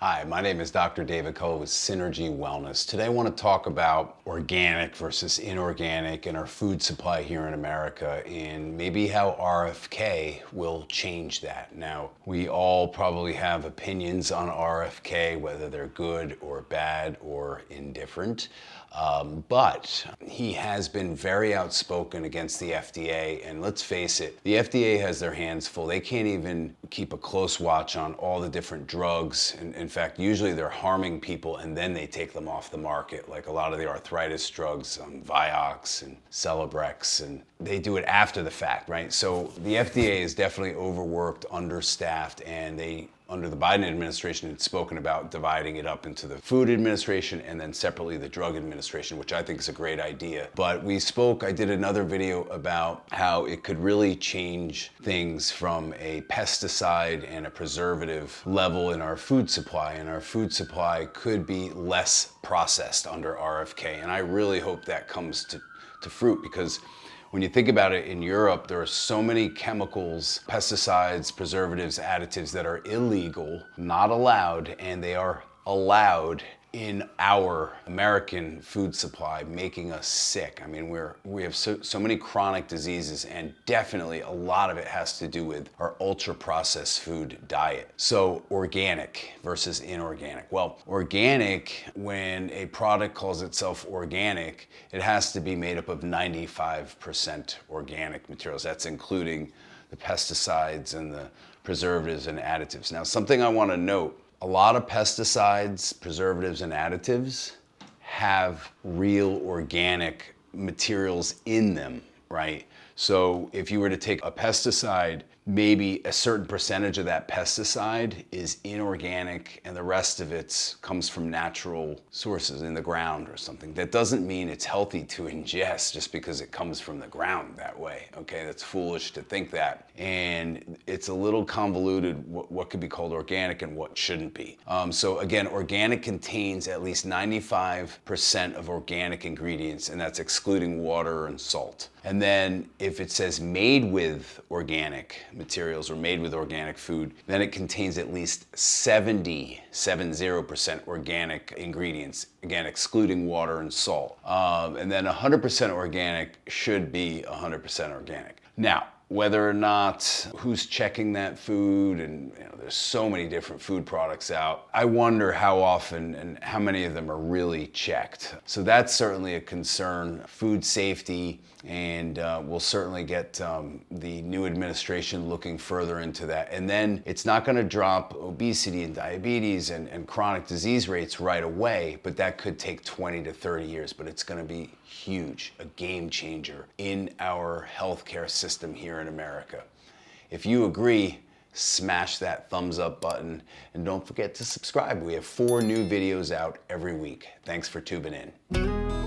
Hi, my name is Dr. David Kulla with Synergy Wellness. Today I want to talk about organic versus inorganic in our food supply here in America and maybe how RFK will change that. Now, we all probably have opinions on RFK, whether they're good or bad or indifferent. But he has been very outspoken against the FDA, and let's face it, the FDA has their hands full. They can't even keep a close watch on all the different drugs. And in fact, usually they're harming people and then they take them off the market, like a lot of the arthritis drugs, Vioxx and Celebrex, and they do it after the fact, right? So the FDA is definitely overworked, understaffed, and under the Biden administration, had spoken about dividing it up into the Food Administration and then separately the Drug Administration, which I think is a great idea. But I did another video about how it could really change things from a pesticide and a preservative level in our food supply. And our food supply could be less processed under RFK. And I really hope that comes to fruit, because when you think about it, in Europe, there are so many chemicals, pesticides, preservatives, additives that are illegal, not allowed, and they are allowed in our American food supply, making us sick. I mean, we have so many chronic diseases, and definitely a lot of it has to do with our ultra-processed food diet. So organic versus inorganic. Well, organic, when a product calls itself organic, it has to be made up of 95% organic materials. That's including the pesticides and the preservatives and additives. Now, something I want to note, a lot of pesticides, preservatives, and additives have real organic materials in them, right? So if you were to take a pesticide, maybe a certain percentage of that pesticide is inorganic and the rest of it comes from natural sources in the ground or something. That doesn't mean it's healthy to ingest just because it comes from the ground that way, okay? That's foolish to think that. And it's a little convoluted what could be called organic and what shouldn't be. So again, organic contains at least 95% of organic ingredients, and that's excluding water and salt. And then if it says made with organic materials or made with organic food, then it contains at least 70% organic ingredients, again, excluding water and salt. And then 100% organic should be 100% organic. Now, whether or not who's checking that food, and there's so many different food products out, I wonder how often and how many of them are really checked. So that's certainly a concern. Food safety, and we'll certainly get the new administration looking further into that. And then it's not going to drop obesity and diabetes and chronic disease rates right away, but that could take 20 to 30 years, but it's going to be huge, a game changer in our healthcare system here in America. If you agree, smash that thumbs up button and don't forget to subscribe. We have 4 new videos out every week. Thanks for tuning in.